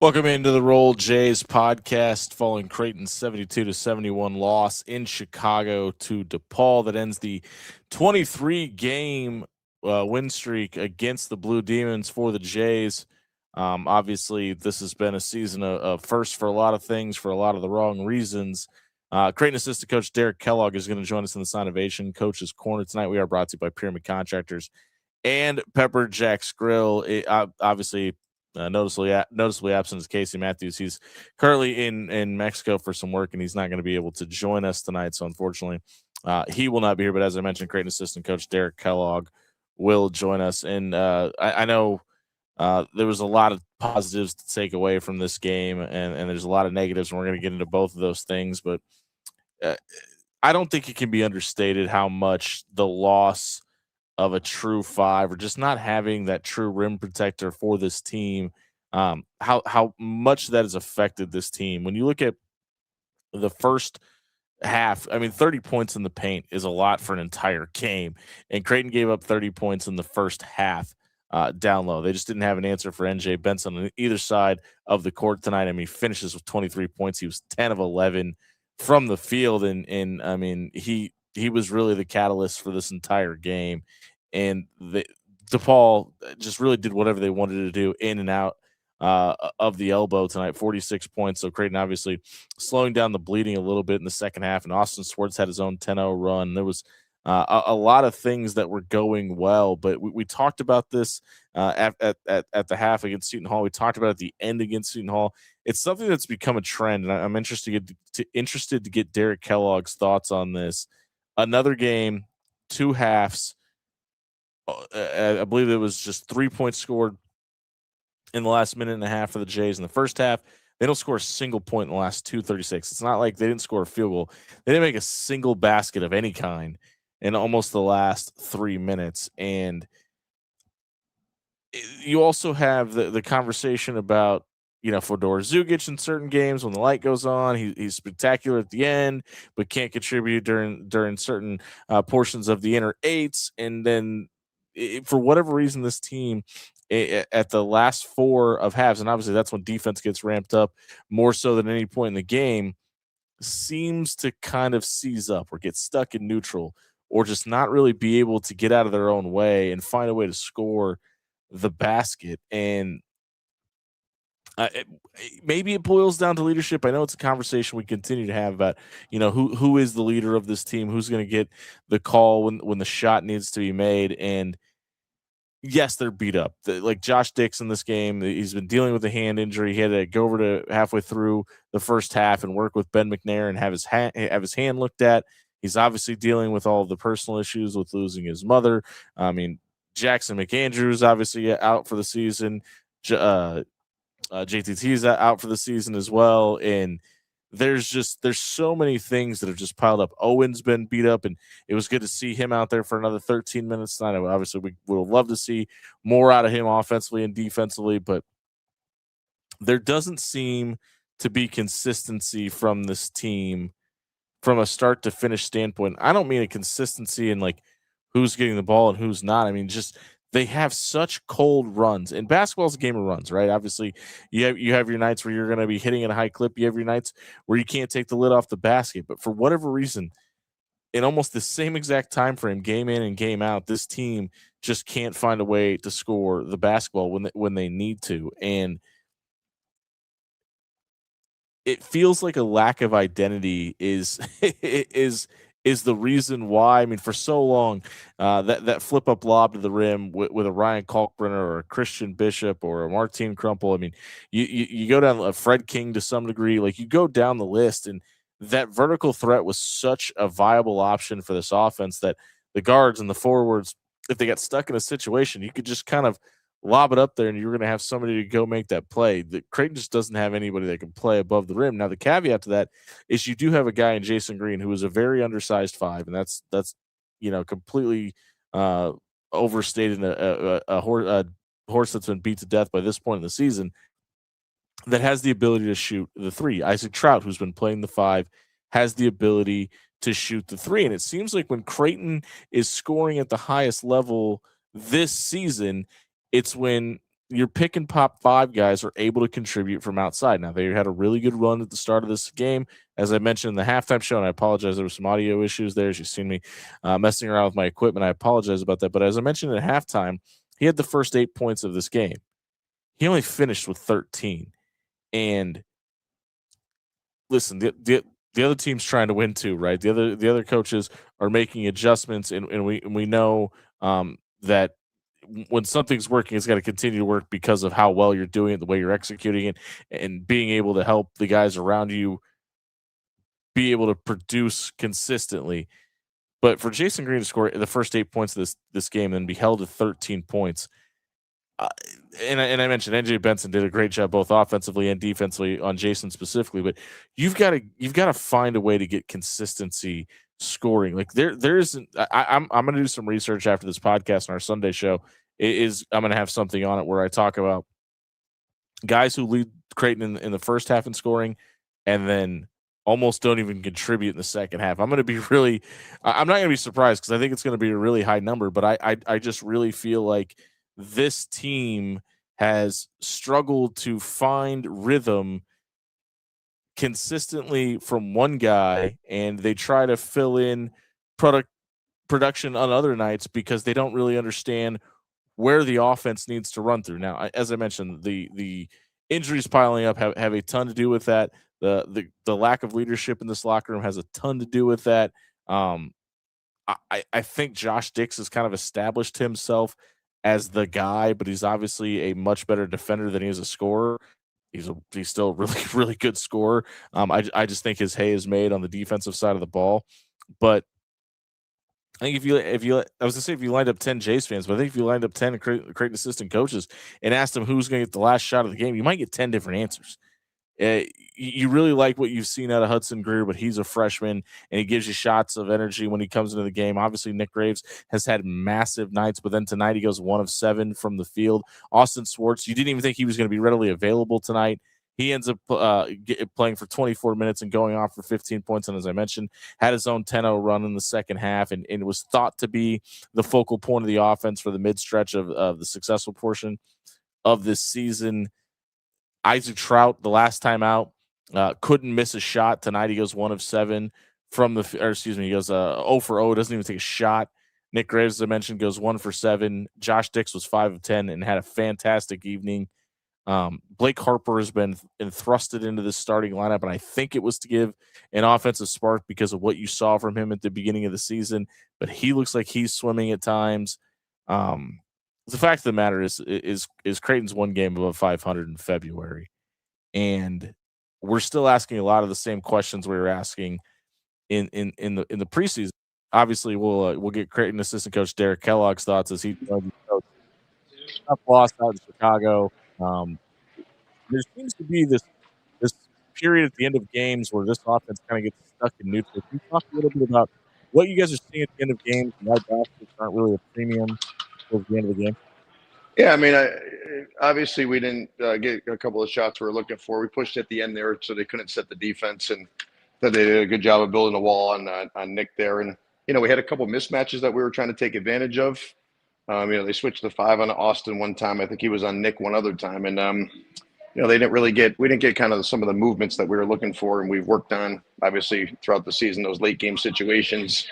Welcome into the Roll Jays podcast following Creighton's 72-71 loss in Chicago to DePaul that ends the 23-game win streak against the Blue Demons for the Jays. Obviously, this has been a season of first for a lot of things for a lot of the wrong reasons. Creighton assistant coach Derek Kellogg is going to join us in the Sonovation Coach's Corner tonight. We are brought to you by Pyramid Contractors and Pepper Jack's Grill. Obviously, noticeably absent is Casey Matthews. He's currently in Mexico for some work, and he's not going to be able to join us tonight. So unfortunately, he will not be here. But as I mentioned, Creighton assistant coach Derek Kellogg will join us. And I know there was a lot of positives to take away from this game, and there's a lot of negatives, and we're going to get into both of those things. But I don't think it can be understated how much the loss of a true five or just not having that true rim protector for this team, how much that has affected this team. When you look at the first half, I mean, 30 points in the paint is a lot for an entire game, and Creighton gave up 30 points in the first half down low. They just didn't have an answer for NJ Benson on either side of the court tonight. I mean, he finishes with 23 points. He was 10 of 11 from the field, and I mean, he was really the catalyst for this entire game. And DePaul just really did whatever they wanted to do in and out of the elbow tonight, 46 points. So Creighton obviously slowing down the bleeding a little bit in the second half. And Austin Swartz had his own 10-0 run. There was a lot of things that were going well, but we talked about this at the half against Seton Hall. We talked about it at the end against Seton Hall. It's something that's become a trend, and I'm interested to get Derek Kellogg's thoughts on this. Another game, two halves. I believe it was just 3 points scored in the last minute and a half for the Jays. In the first half, they don't score a single point in the last 2:36. It's not like they didn't score a field goal. They didn't make a single basket of any kind in almost the last 3 minutes. And you also have the conversation about, Fedor Zugic in certain games when the light goes on. He's spectacular at the end, but can't contribute during certain portions of the inner eights. And then for whatever reason, this team at the last four of halves, and obviously that's when defense gets ramped up more so than any point in the game, seems to kind of seize up or get stuck in neutral or just not really be able to get out of their own way and find a way to score the basket. And maybe it boils down to leadership. I know it's a conversation we continue to have about, who is the leader of this team, who's going to get the call when the shot needs to be made. And yes, they're beat up. Like Josh Dix in this game, he's been dealing with a hand injury. He had to go over to halfway through the first half and work with Ben McNair and have his hand looked at. He's obviously dealing with all of the personal issues with losing his mother. I mean, Jackson McAndrews obviously out for the season. JTT's out for the season as well. And there's so many things that have just piled up. Owen's been beat up, and it was good to see him out there for another 13 minutes tonight. Obviously, we would love to see more out of him offensively and defensively, but there doesn't seem to be consistency from this team from a start to finish standpoint. I don't mean a consistency in like who's getting the ball and who's not. I mean, just they have such cold runs, and basketball's a game of runs, right? Obviously, you have your nights where you're going to be hitting at a high clip. You have your nights where you can't take the lid off the basket. But for whatever reason, in almost the same exact time frame, game in and game out, this team just can't find a way to score the basketball when they need to, and it feels like a lack of identity is is the reason why. I mean, for so long, that flip up lob to the rim with a Ryan Kalkbrenner or a Christian Bishop or a Martin Crumple. I mean, you go down a Fred King to some degree. Like you go down the list, and that vertical threat was such a viable option for this offense that the guards and the forwards, if they got stuck in a situation, you could just kind of lob it up there and you're going to have somebody to go make that play. The Creighton just doesn't have anybody that can play above the rim. Now, the caveat to that is you do have a guy in Jason Green who is a very undersized five, and that's completely overstated a horse that's been beat to death by this point in the season that has the ability to shoot the three. Isaac Trout, who's been playing the five, has the ability to shoot the three. And it seems like when Creighton is scoring at the highest level this season, it's when your pick and pop 5 guys are able to contribute from outside. Now, they had a really good run at the start of this game. As I mentioned in the halftime show, and I apologize, there were some audio issues there. As you've seen me messing around with my equipment, I apologize about that. But as I mentioned at halftime, he had the first 8 points of this game. He only finished with 13. And listen, the other team's trying to win too, right? The other coaches are making adjustments, and we know that when something's working, it's got to continue to work because of how well you're doing it, the way you're executing it, and being able to help the guys around you be able to produce consistently. But for Jason Green to score the first 8 points of this game and be held to 13 points, uh, and I mentioned NJ Benson did a great job both offensively and defensively on Jason specifically. But you've got to find a way to get consistency scoring. Like there isn't. I'm going to do some research after this podcast on our Sunday show. I'm going to have something on it where I talk about guys who lead Creighton in the first half in scoring, and then almost don't even contribute in the second half. I'm going to be really. I'm not going to be surprised because I think it's going to be a really high number. But I just really feel like this team has struggled to find rhythm consistently from one guy, and they try to fill in production on other nights because they don't really understand where the offense needs to run through. Now, as I mentioned, the injuries piling up have a ton to do with that. The lack of leadership in this locker room has a ton to do with that. I think Josh Dix has kind of established himself as the guy, but he's obviously a much better defender than he is a scorer. He's still a really, really good scorer. I just think his hay is made on the defensive side of the ball. But I think if you I was gonna say if you lined up 10 Jays fans, but I think if you lined up 10 Creighton assistant coaches and asked them who's going to get the last shot of the game, you might get 10 different answers. You really like what you've seen out of Hudson Greer, but he's a freshman and he gives you shots of energy when he comes into the game. Obviously, Nick Graves has had massive nights, but then tonight he goes 1 of 7 from the field. Austin Swartz, you didn't even think he was going to be readily available tonight. He ends up playing for 24 minutes and going off for 15 points. And as I mentioned, had his own 10-0 run in the second half and was thought to be the focal point of the offense for the mid-stretch of the successful portion of this season. Isaac Trout, the last time out, couldn't miss a shot. Tonight he goes 1 of 7 from the, or excuse me, he goes 0 for 0, doesn't even take a shot. Nick Graves, as I mentioned, goes 1 for 7. Josh Dix was 5 of 10 and had a fantastic evening. Blake Harper has been thrusted into the starting lineup, and I think it was to give an offensive spark because of what you saw from him at the beginning of the season. But he looks like he's swimming at times. The fact of the matter is Creighton's one game above 500 in February, and we're still asking a lot of the same questions we were asking in the preseason. Obviously, we'll get Creighton assistant coach Derek Kellogg's thoughts as he lost out in Chicago. There seems to be this period at the end of games where this offense kind of gets stuck in neutral. Can you talk a little bit about what you guys are seeing at the end of games and why baskets aren't really a premium towards the end of the game? Yeah, I mean, obviously we didn't get a couple of shots we were looking for. We pushed at the end there, so they couldn't set the defense, and that they did a good job of building a wall on Nick there. And we had a couple of mismatches that we were trying to take advantage of. They switched the 5 on Austin one time. I think he was on Nick one other time, and they didn't really we didn't get kind of some of the movements that we were looking for, and we've worked on obviously throughout the season those late game situations,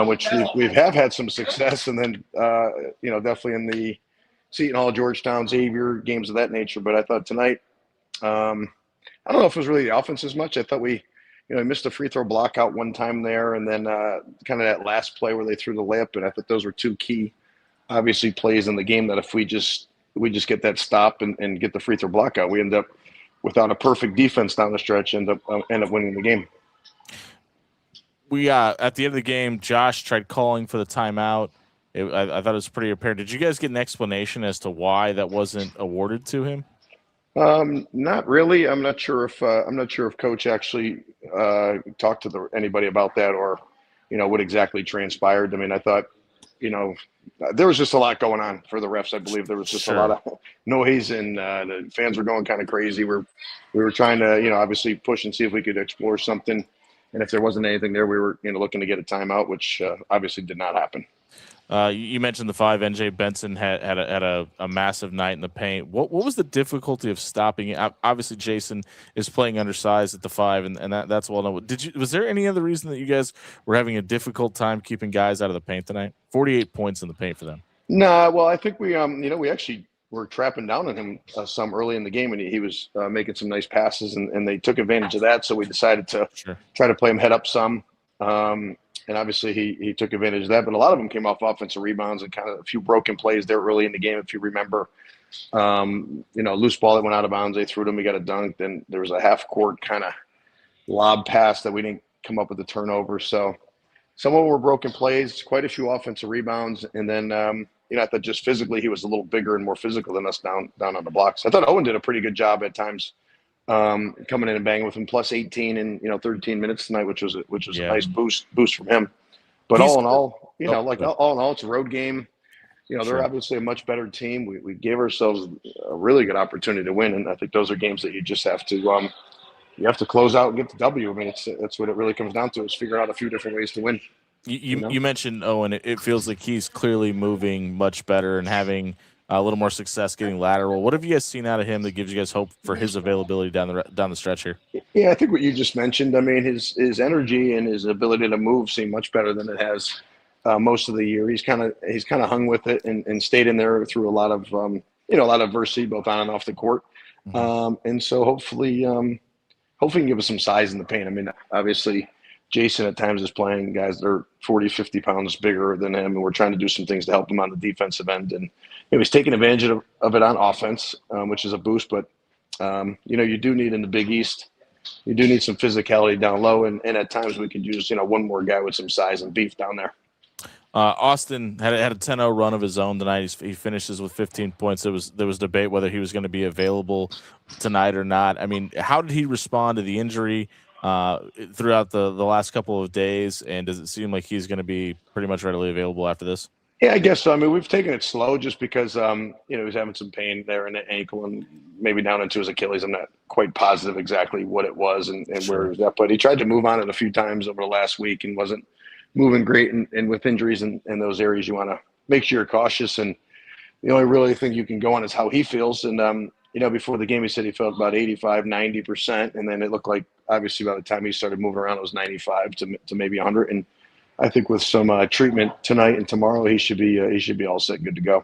which we have had some success, and then definitely in the Seton Hall, Georgetown, Xavier, games of that nature. But I thought tonight, I don't know if it was really the offense as much. I thought we missed a free throw block out one time there, and then kind of that last play where they threw the layup, and I thought those were 2 key, obviously, plays in the game that if we just get that stop and get the free throw block out, we end up without a perfect defense down the stretch, end up winning the game. We at the end of the game, Josh tried calling for the timeout. I thought it was pretty apparent. Did you guys get an explanation as to why that wasn't awarded to him? Not really. I'm not sure if Coach actually talked to anybody about that, or what exactly transpired. I mean, I thought there was just a lot going on for the refs. I believe there was just a lot of noise, and the fans were going kind of crazy. We were trying to obviously push and see if we could explore something, and if there wasn't anything there, we were looking to get a timeout, which obviously did not happen. You mentioned the five. NJ Benson had a massive night in the paint. What was the difficulty of stopping it? Obviously, Jason is playing undersized at the five, and that's well known. Was there any other reason that you guys were having a difficult time keeping guys out of the paint tonight? 48 points in the paint for them. Nah, well, I think we actually were trapping down on him some early in the game, and he was making some nice passes, and they took advantage of that. So we decided to try to play him head up some. And obviously he took advantage of that, but a lot of them came off offensive rebounds and kind of a few broken plays there early in the game. If you remember, loose ball that went out of bounds, they threw it him, he got a dunk. Then there was a half court kind of lob pass that we didn't come up with the turnover. So some of them were broken plays, quite a few offensive rebounds. And then, I thought just physically he was a little bigger and more physical than us down on the blocks. I thought Owen did a pretty good job at times coming in and banging with him, plus 18 in 13 minutes tonight, which was a nice boost from him. But all in all, all in all, it's a road game. They're obviously a much better team. We gave ourselves a really good opportunity to win, and I think those are games that you just have to close out and get the W. I mean, that's what it really comes down to, is figure out a few different ways to win. You mentioned Owen. It feels like he's clearly moving much better and having a little more success getting lateral. What have you guys seen out of him that gives you guys hope for his availability down the stretch here? Yeah, I think what you just mentioned. I mean, his energy and his ability to move seem much better than it has most of the year. He's kind of hung with it and stayed in there through a lot of adversity, both on and off the court. Mm-hmm. And so hopefully he can give us some size in the paint. I mean, obviously Jason at times is playing guys that are 40, 50 pounds bigger than him, and we're trying to do some things to help him on the defensive end. And he's taking advantage of it on offense, which is a boost. But, you do need in the Big East, you do need some physicality down low. And at times we could use, one more guy with some size and beef down there. Austin had a 10-0 run of his own tonight. He finishes with 15 points. There was debate whether he was going to be available tonight or not. I mean, how did he respond to the injury throughout the last couple of days? And does it seem like he's going to be pretty much readily available after this? Yeah, I guess so. I mean, we've taken it slow just because, he was having some pain there in the ankle and maybe down into his Achilles. I'm not quite positive exactly what it was and where it was at. But he tried to move on it a few times over the last week and wasn't moving great. And with injuries in those areas, you want to make sure you're cautious. And the only really thing you can go on is how he feels. And, before the game, he said he felt about 85, 90%. And then it looked like, obviously, by the time he started moving around, it was 95 to maybe 100. And I think with some treatment tonight and tomorrow, he should be all set, good to go.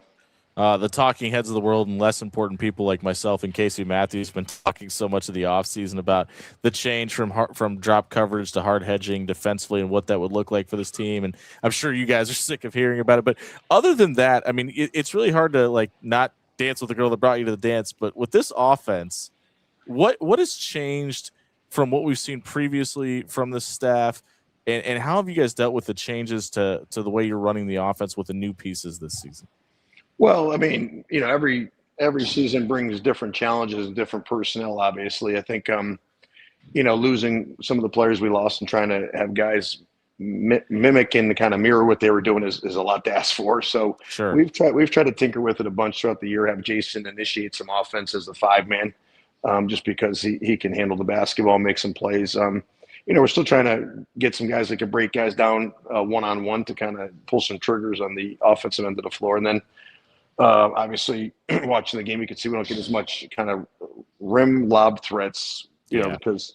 The talking heads of the world and less important people like myself and Casey Matthews have been talking so much of the offseason about the change from drop coverage to hard hedging defensively and what that would look like for this team. And I'm sure you guys are sick of hearing about it. But other than that, I mean, it's really hard to not dance with the girl that brought you to the dance. But with this offense, what has changed from what we've seen previously from the staff? And how have you guys dealt with the changes to the way you're running the offense with the new pieces this season? Well, I mean, every season brings different challenges and different personnel, obviously. I think, losing some of the players we lost and trying to have guys mimic and kind of mirror what they were doing is a lot to ask for. So sure. We've tried to tinker with it a bunch throughout the year, have Jason initiate some offense as the 5-man, just because he can handle the basketball, make some plays. We're still trying to get some guys that can break guys down one-on-one to kind of pull some triggers on the offensive end of the floor. And then obviously watching the game, you can see we don't get as much kind of rim lob threats, because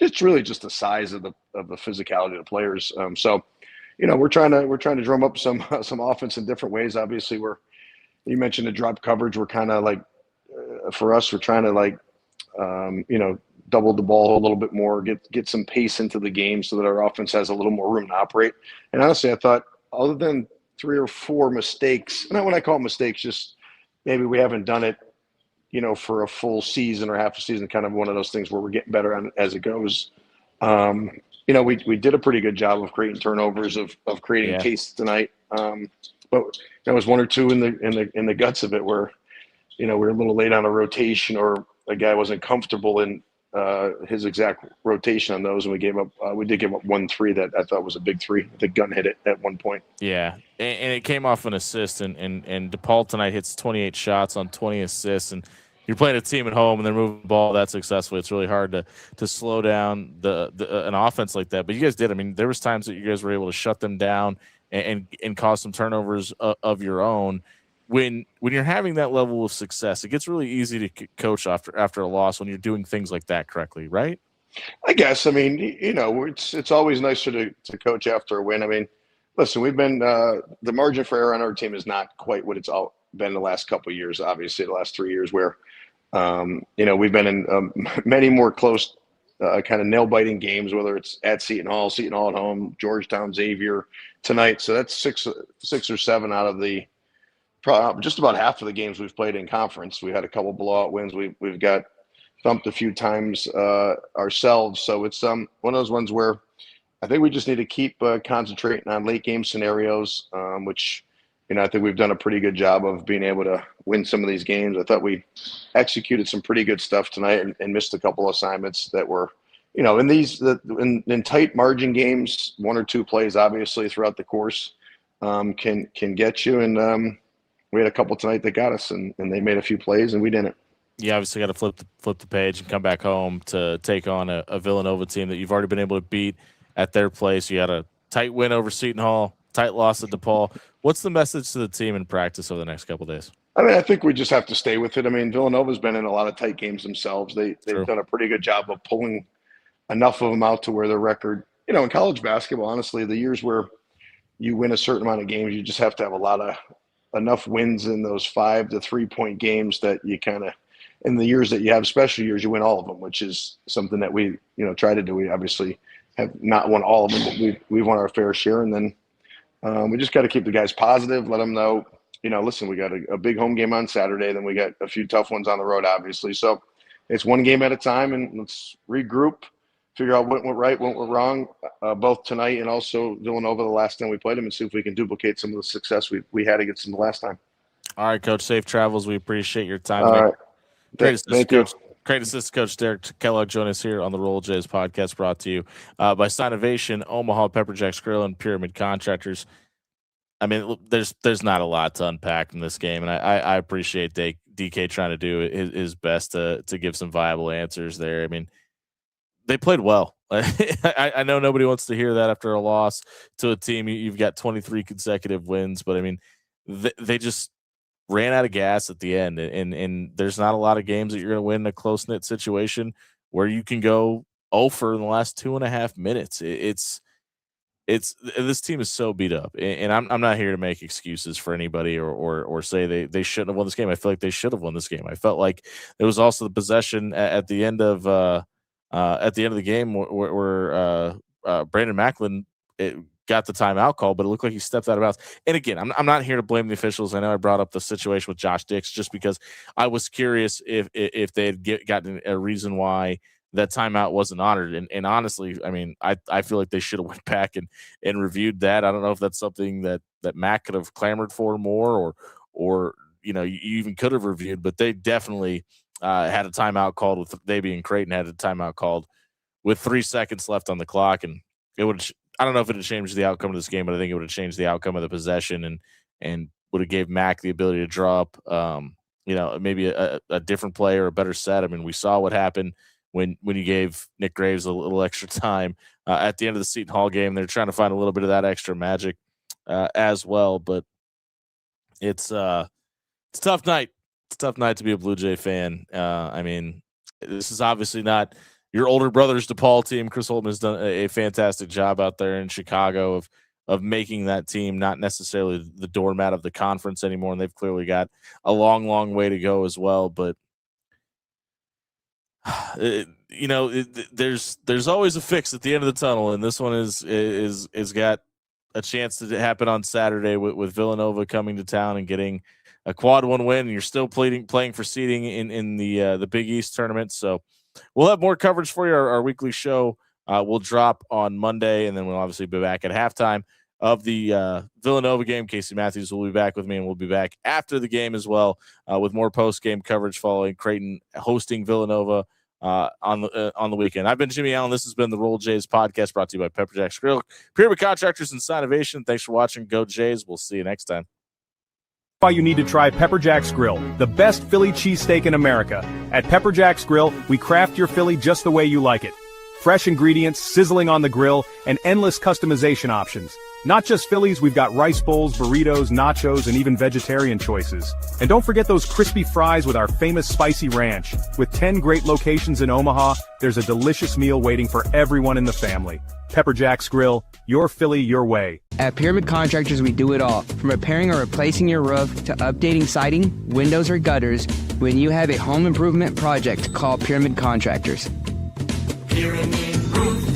it's really just the size of the physicality of the players. So we're trying to drum up some offense in different ways. Obviously, you mentioned the drop coverage. We're kind of for us, we're trying to double the ball a little bit more, get some pace into the game so that our offense has a little more room to operate. And honestly, I thought other than 3 or 4 mistakes, and when I call mistakes, just maybe we haven't done it, for a full season or half a season, kind of one of those things where we're getting better on as it goes. We did a pretty good job of creating turnovers, of creating pace tonight. But there was 1 or 2 in the guts of it where, we were a little late on a rotation or a guy wasn't comfortable in his exact rotation on those, and we did give up 1 3 that I thought was a big 3. The gun hit it at one point. Yeah, and it came off an assist, and DePaul tonight hits 28 shots on 20 assists, and you're playing a team at home and they're moving the ball that successfully. It's really hard to slow down an offense like that. But you guys did. I mean, there was times that you guys were able to shut them down and cause some turnovers of your own. When you're having that level of success, it gets really easy to coach after a loss when you're doing things like that correctly, right? I guess. I mean, it's always nicer to coach after a win. I mean, listen, we've been the margin for error on our team is not quite what it's all been the last couple of years. Obviously, the last 3 years where we've been in many more close kind of nail-biting games, whether it's at Seton Hall at home, Georgetown, Xavier tonight. So that's six or seven out of the just about half of the games we've played in conference. We had a couple blowout wins. We've got thumped a few times ourselves. So it's one of those ones where I think we just need to keep concentrating on late game scenarios, which I think we've done a pretty good job of being able to win some of these games. I thought we executed some pretty good stuff tonight and missed a couple assignments that were, in these in tight margin games, one or two plays obviously throughout the course can get you. And we had a couple tonight that got us, and they made a few plays and we didn't. You obviously got to flip the page and come back home to take on a Villanova team that you've already been able to beat at their place. You had a tight win over Seton Hall, tight loss at DePaul. What's the message to the team in practice over the next couple of days? I mean, I think we just have to stay with it. I mean, Villanova's been in a lot of tight games themselves. They've done a pretty good job of pulling enough of them out to where their record, in college basketball, honestly, the years where you win a certain amount of games, you just have to have enough wins in those 5 to 3 point games that you kind of, in the years that you have special years, you win all of them, which is something that we, try to do. We obviously have not won all of them, but we've won our fair share. And then we just got to keep the guys positive, let them know, listen, we got a big home game on Saturday, then we got a few tough ones on the road, obviously. So it's one game at a time, and let's regroup, figure out what went right, what went wrong, both tonight and also Villanova the last time we played them, and see if we can duplicate some of the success we had against them the last time. All right, Coach. Safe travels. We appreciate your time. All right. Great assistant coach Derek Kellogg join us here on the Roll Jays podcast, brought to you by Sinovation, Omaha, Pepper Jack's Grill, and Pyramid Contractors. I mean, there's not a lot to unpack in this game, and I appreciate DK trying to do his best to give some viable answers there. I mean, they played well. I know nobody wants to hear that after a loss to a team. You've got 23 consecutive wins, but I mean, they just ran out of gas at the end, and there's not a lot of games that you're going to win in a close-knit situation where you can go 0 for in the last 2.5 minutes. It's this team is so beat up, and I'm not here to make excuses for anybody or say they shouldn't have won this game. I feel like they should have won this game. I felt like there was also the possession at the end of the game where Brandon Macklin got the timeout call, but it looked like he stepped out of bounds. And again, I'm not here to blame the officials. I know I brought up the situation with Josh Dix just because I was curious if they had gotten a reason why that timeout wasn't honored. And honestly, I mean, I feel like they should have went back and reviewed that. I don't know if that's something that Mac could have clamored for more or you even could have reviewed, but they definitely had a timeout called with they being Creighton had a timeout called with 3 seconds left on the clock, and it would. I don't know if it would change the outcome of this game, but I think it would have changed the outcome of the possession and would have gave Mac the ability to draw up, maybe a different play or a better set. I mean, we saw what happened when you gave Nick Graves a little extra time at the end of the Seton Hall game. They're trying to find a little bit of that extra magic as well, but it's a tough night. It's a tough night to be a Blue Jay fan. I mean, this is obviously not your older brother's DePaul team. Chris Holtmann has done a fantastic job out there in Chicago of making that team not necessarily the doormat of the conference anymore, and they've clearly got a long, long way to go as well. But there's always a fix at the end of the tunnel, and this one is got a chance to happen on Saturday with Villanova coming to town and getting a quad 1 win, and you're still playing for seeding in the Big East tournament. So we'll have more coverage for you. Our weekly show will drop on Monday, and then we'll obviously be back at halftime of the Villanova game. Casey Matthews will be back with me, and we'll be back after the game as well with more post-game coverage following Creighton hosting Villanova on the weekend. I've been Jimmie Allen. This has been the Roll Jays podcast, brought to you by Pepper Jack's Grill, Pyramid Contractors, and Sinovation. Thanks for watching. Go Jays. We'll see you next time. Why you need to try Pepper Jack's Grill, the best Philly cheesesteak in America. At Pepper Jack's Grill, we craft your Philly just the way you like it. Fresh ingredients, sizzling on the grill, and endless customization options. Not just Phillies, we've got rice bowls, burritos, nachos, and even vegetarian choices. And don't forget those crispy fries with our famous spicy ranch. With 10 great locations in Omaha, there's a delicious meal waiting for everyone in the family. Pepper Jack's Grill, your Philly, your way. At Pyramid Contractors, we do it all. From repairing or replacing your roof to updating siding, windows, or gutters. When you have a home improvement project, call Pyramid Contractors. Pyramid Roof.